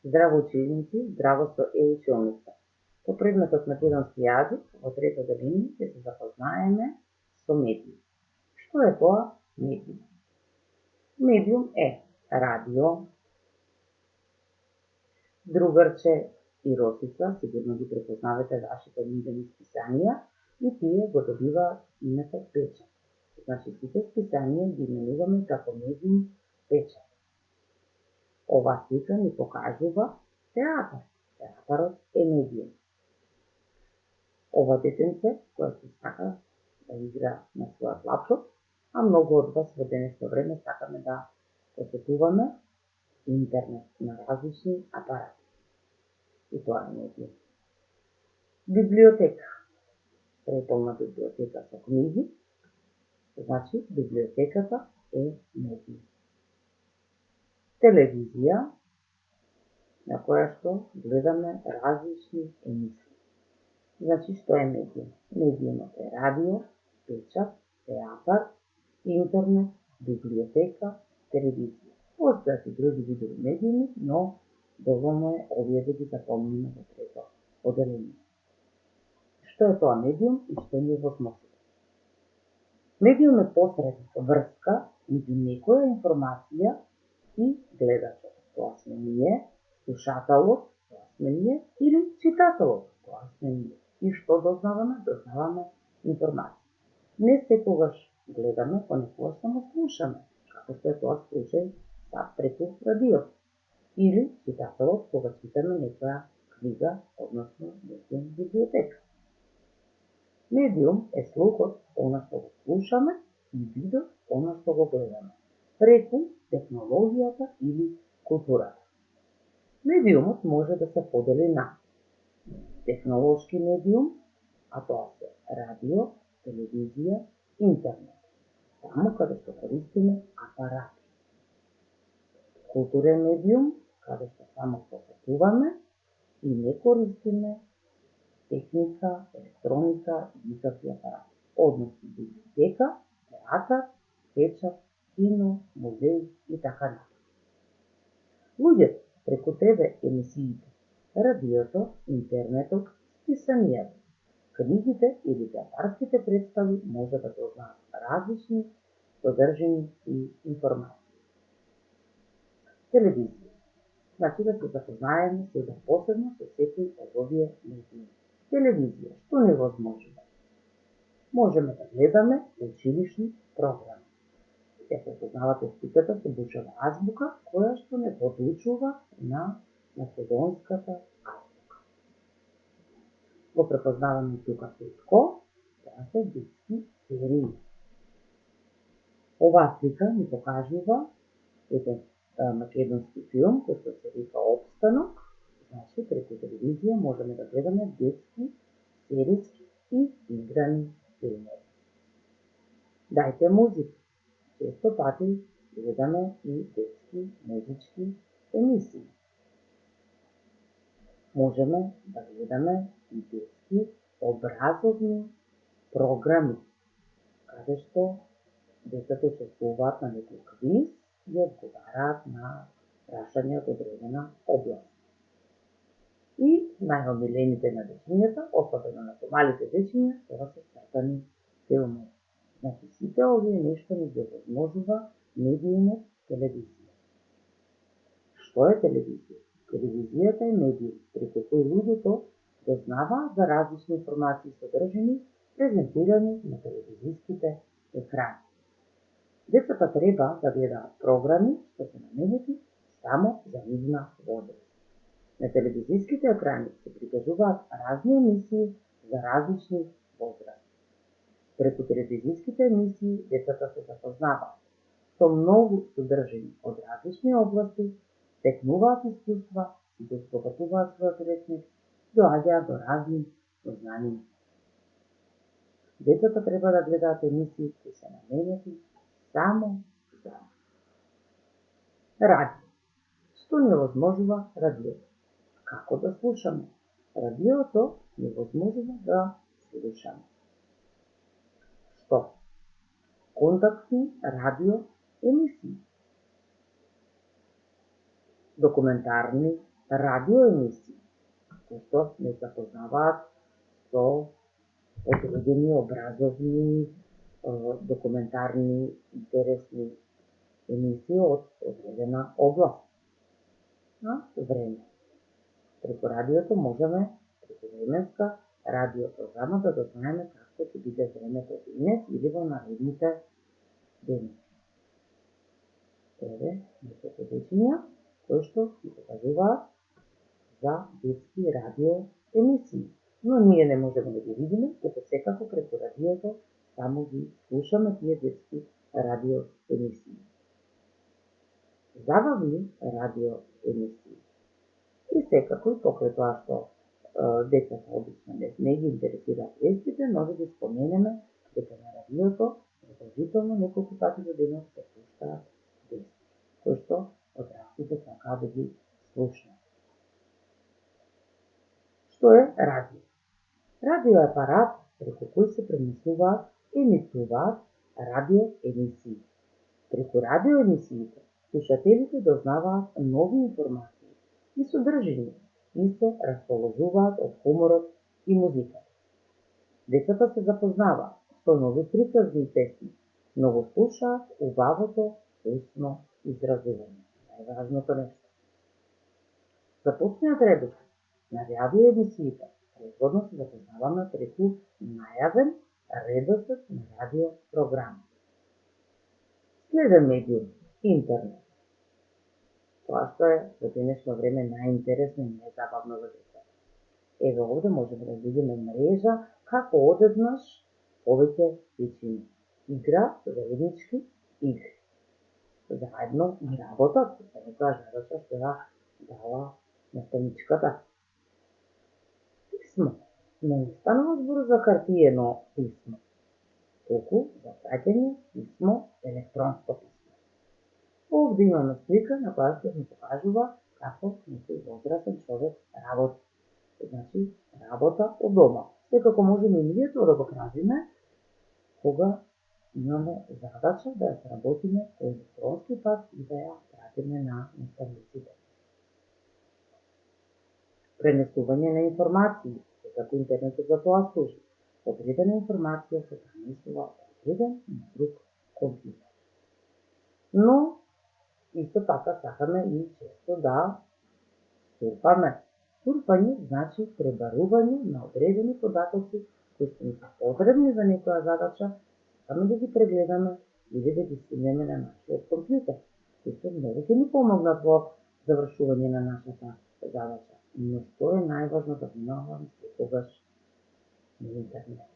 Здраво ученици, здраво со училница. По предметот македонски јазик, во трета делина ќе се запознаеме со медиум. Што е тоа медиум? Медиум е радио, другарче и Росица, сигурно ги препознавате вашите омиljени списанија, и тие го добиваат името печат. Значи, сите списанија ги именуваме како медиум печат. Ова слика ни покажува театар. Театарот е медиум. Ова детенце, кој се сака да игра на својот лаптоп, а многу од вас во денешно време сакаме да посетуваме интернет на различни апарати. И тоа е медиум. Библиотека. Преполна библиотека со книги, значи библиотеката е медиум. Телевизија, на која што гледаме различни емисии. Значи, што е медиум? Медиумот е радио, печат, театар, интернет, библиотека, телевизија. Постојат и други видови медиуми, но доволно е овие да ги запомниме во трето одделение. Што е тоа медиум и што ни возможува? Медиум е посредник, врска меѓу некоја информација и гледачот. Тоа сме ние, слушателот, тоа сме ние, или читателот, тоа сме ние. И што дознаваме? Дознаваме информација. Не секогаш гледаме, понекогаш само слушаме, како што е тоа случај преку радио. Или читателот, кога читаме некоја книга, односно некоја библиотека. Медиум е слухот, она што го слушаме, и видот, она што го гледаме, преку технологијата или културата. Медиумот може да се подели на технолошки медиум, а тоа се радио, телевизија, интернет, таму каде што користиме апарати. Културен медиум, каде што само посетуваме и не користиме техника, електроника и никакви апарати. Односно библиотека, театар, печат, кино, музеј и така натаму. Луѓето преку ТВ емисиите, радиото, интернетот, списанијата, книгите или театарските представи може да дознаат различни содржини и информации. Телевизија. Значи да се запознаеме сега посебно со секој од овие медиуми. Телевизија, што ни возможува? Можеме да гледаме училишни програми. Ја препознавате сликата со бушева азбука, која што не подучува на македонската азбука. Го препознаваме тука петко, тоа се детски серии. Оваа слика ни покажува еден македонски филм кој што се вика Опстанок. Значи, преку телевизија можеме да гледаме детски, сериски и играни филмови. Дајте музика. Често пати гледаме и детски музички емисии. Можеме да гледаме и детски образовни програми, каде што децата учествуваат на некој квиз и одговараат на прашања од одредена област. И најомилените на дечињата, особено на помалите дечиња, тоа се цртани филмови. Значи, сите овие нешто ни ги возможува медиумот телевизија. Што е телевизија? Телевизијата е медиум преку кој луѓето дознаваат за различни информации и содржини презентирани на телевизиските екрани. Децата треба да гледаат програми што се наменети само за нивна возраст. На телевизиските екрани се прикажуваат разни емисии за различни возрасти. Преку телевизиските емисии децата се запознаваат со многу содржини од различни области, стекнуваат искуства и го збогатуваат својот речник, доаѓаат до разни познанија. Децата треба да гледаат емисии кои се наменети само за радио. Што ни возможува радиото? Како да слушаме? Радиото ни возможува да слушаме. Што? Контактни радио емисии. Документарни радиоемисии, кои што не запознаваат со одредени образовни, документарни, интересни емисии од одредена област на време. Преку радиото можеме, преку временска радиопрограма, да дознаеме како ќе биде времето денес или во наредните дени. Еве неколку дечиња кои што ги покажуваат за детски радиоемисии. Но ние не можеме да ги видиме, туку секако преку радиото само ги слушаме тие детски радиоемисии. Забавни радиоемисии. И секако и покрај тоа што децата обично не ги интересираат вестите, може да споменеме дека на радиото продолжително неколку пати во денот се пуштаат вести, кои што одрастите сакаат да ги слушнат. Што е радио? Радио е апарат преку кој се пренесуваат, емитуваат радиоемисии. Преку радиоемисиите слушателите дознаваат нови информации и содржини и се расположуваат од хуморот и музиката. Децата се запознаваат со нови приказни песни, многу слушаат убавото усно изразување. Најважното нешто. Започнеат редови на радиоемисиите. Предходно се запознаваме преку најавен редосед на радиопрограми. Следен медиум – интернет. Тоа што е во денешно време најинтересно и најзабавно за децата. Еве овде можеме да видиме мрежа како одеднаш повеќе дечиња игра заеднички игри. Заедно и работат со некоја задача што ја дала наставничката. Писмо. Не станува збор за хартиено писмо, туку за праќање писмо, електронско писмо. Овде имаме слика на која што ни покажува како некој возрастен човек работи. Значи, работа од дома. Секако можеме и ние тоа да го правиме кога имаме задача да ја сработиме по електронски пат и да ја пратиме на наставниците. Пренесување на информации, како интернетот за тоа служи. Одредена информација се пренесува од еден на друг компјутер. Но исто така сакаме и често да сурфаме. Сурфање значи пребарување на одредени податоци кои што ни се потребни за некоја задача, сакаме да ги прегледаме или да ги стигнеме на нашиот компјутер, кои што многу ќе ни помогнат во завршување на нашата задача. Но што е најважно да внимаваме секогаш на интернет.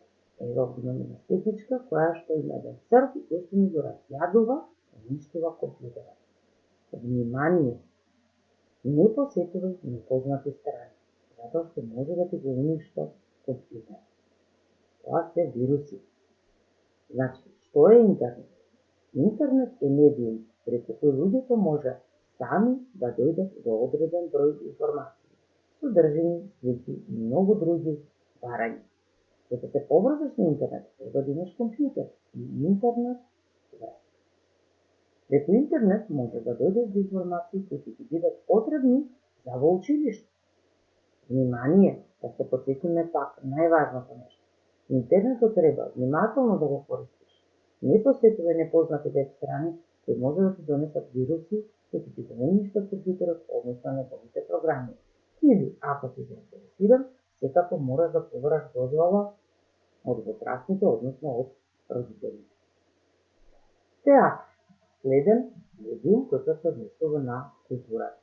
Ево имаме една сликичка која што има еден црв и кој што ни го разјадува, уништува компјутерот. Внимание! Не посетувај непознати страни, затоа што може да ти го уништи компјутер. Тоа се вируси. Значи, што е интернет? Интернет е медиум преку кој луѓето може сами да дојдат до одреден број информации, содржини, слики и многу други барања. За да се поврзаш на интернет, треба да имаш компјутер и интернет врска. Преку интернет може да дојдеш до информации кои ќе ти бидат потребни за во училиште. Внимание, да се потсетиме пак најважното нешто. Интернетот треба внимателно да го користиш. Не посетувај непознати веб страни кои може да ти донесат вируси кои ќе ти го уништат компјутерот, односно неговите програми. Или, ако си заинтересиран, секако мораш да побараш дозвола од возрастните, односно од родителите. Театар. Следен медиум кој се однесува на културата.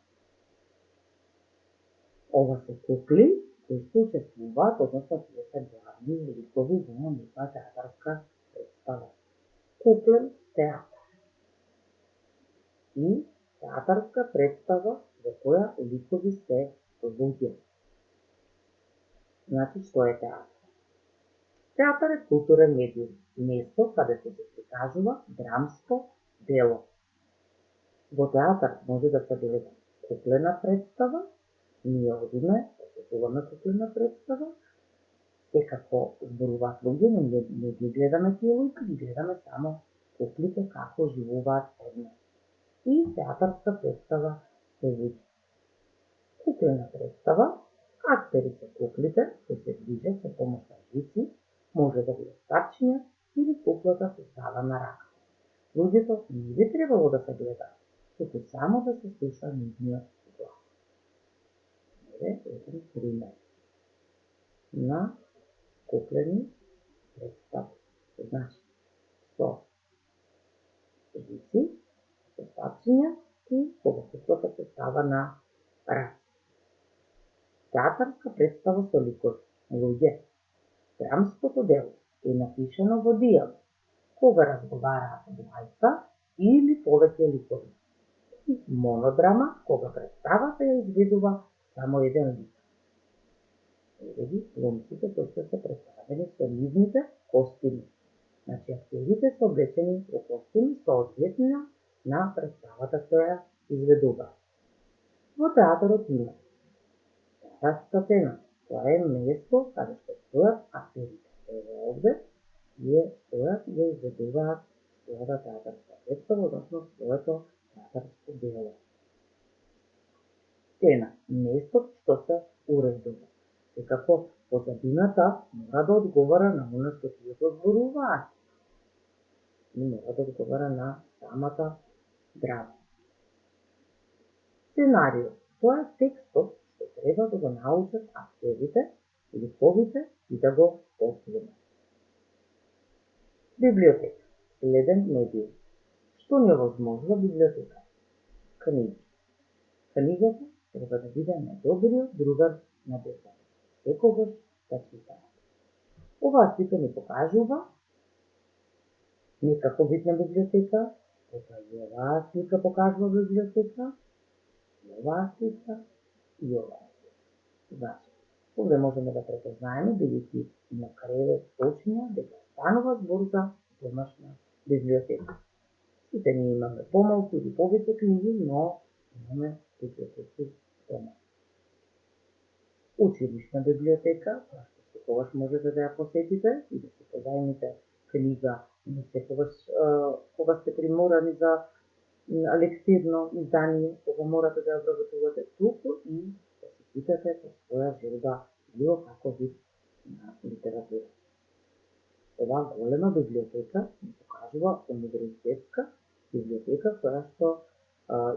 Ова се кукли кои што учествуваат, односно тие се главни ликови во некоја театарска представа. Куклен театар. И театарска представа во која ликови се луѓе. Значи, што е театар? Театар е културен медиум, место каде се прикажува драмско дело. Во театар може да се гледа куклена представа, ние одиме, посетуваме куклена представа, секако зборуваат луѓе, но не ги гледаме тие луѓе, ги гледаме само куклите како живуваат од нас. И театарска представа се луѓе. Куклена представа, актери се куклите кои се движат со помош на жици, може да бидат стапчиња или куклата се става на рака. Луѓето не би требало да се гледаат, туку само да се слуша нивниот глас. Еве еден пример на куклени представи. Значи, со жици, со стапчиња и кога куклата се става на рака. Театарска представа со ликови. Луѓе, драмското дело е напишано во дијалог, кога разговараат двајца или повеќе ликови. И монодрама, кога представата ја изведува само еден лик. Еве ги глумците кои се представени со нивните костими. Значи, актерите се облечени во костими соодветно на представата што ја изведува. Во театарот има театарска сцена. Тоа е место каде што стојат актерите. Еве овде тие стојат и ја изведуваат својата театарска представа, односно своето театарско дело. Сцена, место што се уредува. Секако позадината мора да одговара на оно што тие го зборуваат. И мора да одговара на самата драма. Сценарио, тоа е текстот што треба да го научат актерите, ликовите и да го освојат. Библиотека, следен медиум. Што не возможува библиотека? Книги. Книгата треба да биде најдобриот другар на децата. Секогаш да читаат. Оваа слика ни покажува некако вид на библиотека, потоа и оваа слика покажува библиотека, и оваа слика, и оваа слика. Значи, овде можеме да препознаеме, бидејќи на кревет почиња дека станува збор за домашна библиотека. Сите ние имаме помалку или повеќе книги, но имаме библиотеки дома. Училишна библиотека, која што секогаш можете да ја посетите и да си позајмите книга, не секогаш кога сте приморани за лектирно издание, кога морате да ја обработувате, туку и да си читате по своја желба било како вид на литература. Оваа голема библиотека ни покажува универзитетска библиотека која што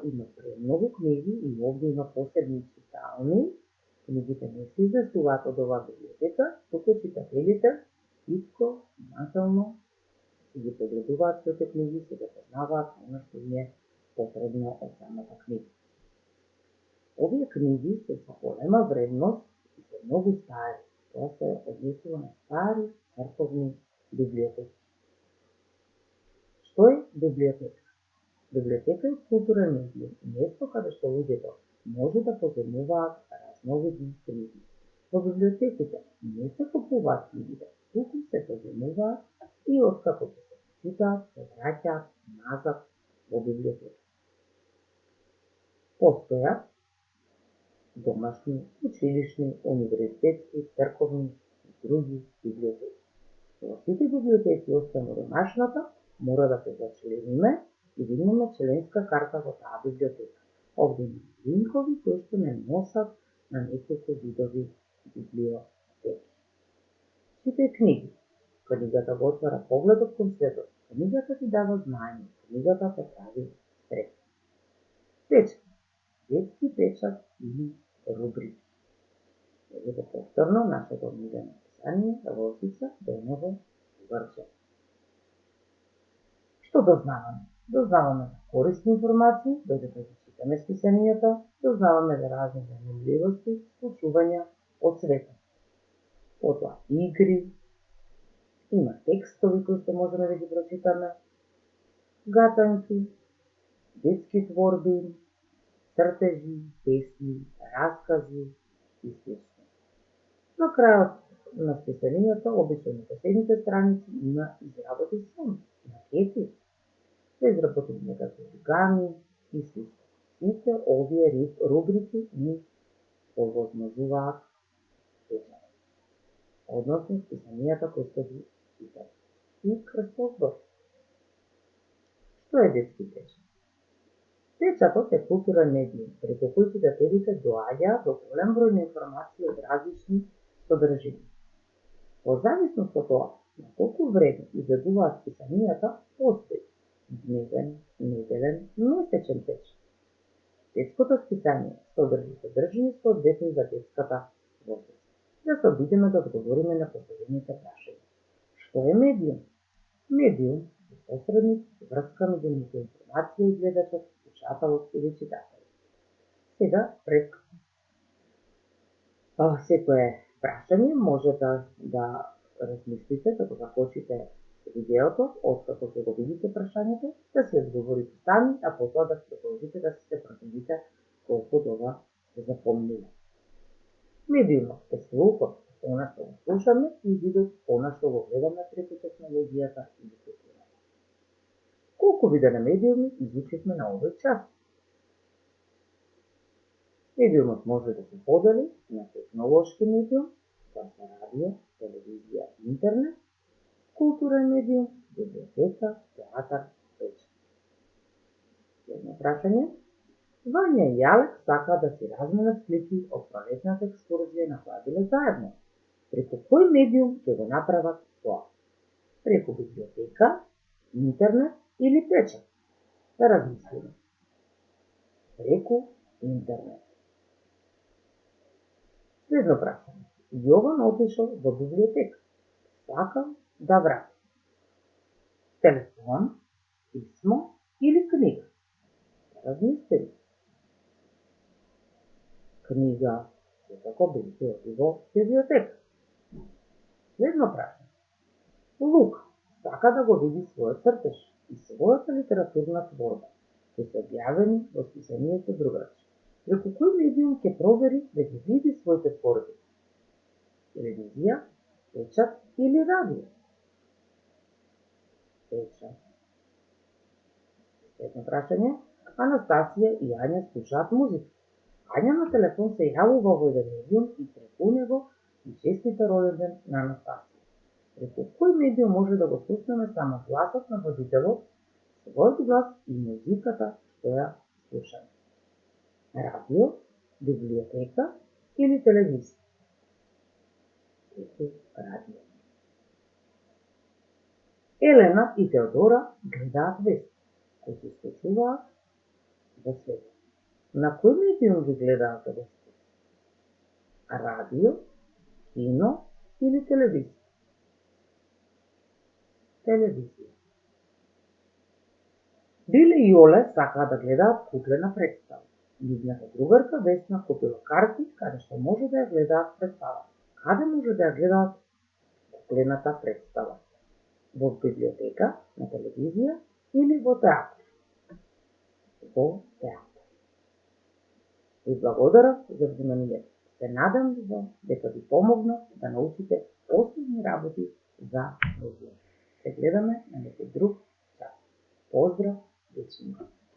има премногу книги и овде има посебни читални. Книгите не се изнесуваат од оваа библиотека, туку читателите исто внимателно си ги погледуваат сите книги, се да познаваат оно што им е потребно од самата книга. Овие книги се со голема вредност и се многу стари. Тоа се однесува на стари црковни библиотеки. Што е библиотека? Библиотека е културен медиум, место каде што луѓето може да поземуваат разновидни книги. Во библиотеките не се купуваат книгите, туку се поземуваат и откако ќе се читаат, се враќаат назад во библиотека. Постојат домашни, училишни, универзитетски, црковни и други библиотеки. Во сите библиотеки, освен домашната, мора да се зачлениме и да имаме членска карта во таа библиотека. Овде има линкови кои што не носат на неколку видови библиотеки. Читај книги. Книгата го отвара погледот кон светот. Книгата ти дава знаење. Книгата те прави среќен. Печат. Детски печат или рубрики. Еве повторно нашето омилено писание Лозица Деново Врче. Што дознаваме? Дознаваме за корисни информации, додека ги читаме списанијата, дознаваме за разни занимливости, случувања од светот. Потоа игри, има текстови кои што можеме да ги прочитаме, гатанки, детски творби, цртежи, песни, раскази и слично. На крајот на списанијата, обично на последните страници, има изработи сам, макети, се изработени некакви оригами и слично. Сите овие рубрики ни овозможуваат печат. Односно списанијата кои што ги читаме. И крстовбор. Што е детски печат? Печатот е културен медиум, преку кој читателите доаѓаат до голем број на информации од различни содржини. Во зависност од тоа на колку време изедуваат писанијата, постои дневен, неделен, месечен печат. Детското списание содржи содржини соодветни за детската возраст. Да се обидеме да одговориме на поставените прашања. Што е медиум? Медиум е посредник и врска меѓу информација и гледачот, слушателот или читателот. Сега, пред секое прашање можете да размислите како закочите видеото, откако ќе го видите прашањето, да си одговорите сами, а потоа да продолжите да се проверите колку добро се запомниле. Медиумот е слухот, она што го слушаме, и видот, она што го гледаме преку технологијата или културата. Колку вида на медиуми изучивме на овој час? Медиумот може да се подели на технолошки медиум, тоа се радио, телевизија, интернет, културен медиум, библиотека, театар, печат. Едно прашање. Вања и Алекс сакаат да си разменат слики од пролетната екскурзија на која биле заедно. Преку кој медиум ќе го направат тоа? Преку библиотека, интернет или печат? Да размислиме. Преку интернет. Следно прашање. Јован отишол во библиотека. Сакам да врати телефон, писмо или книга? Да размислиме. Книга, секако би оди во библиотека. Следно прашање. Лука сака да го види својот цртеж и својата литературна творба, кои се објавени во списанието Другачи. Преку кој медиум ќе провери да ги види своите творби? Телевизија, печат или радио? Печат. Следно прашање. Анастасија и Ања слушаат музика. Ања на телефон се јавува во еден медиум и преку него и честита роденден на Анастасија. Преку кој медиум може да го слушнеме само гласот на водителот, својот глас и музиката што ја слушаме? Радио, библиотека или телевизија? Преку радио. Елена и Теодора гледаат вести, кои се случуваат во светот. На кој медиум ги гледаат вести? Радио, кино или телевизија? Телевизија. Биле и Оле сакаат да гледаат куклена представа. Нивната другарка Весна купила карти каде што може да ја гледаат представа. Каде може да ја гледаат куклената представа? Во библиотека, на телевизија или во театар? Во театар. Ви благодарам за вниманието. Се надам дека ви помогна да научите основни работи за медиум. Се гледаме на некој друг час. Поздрав, вечерно.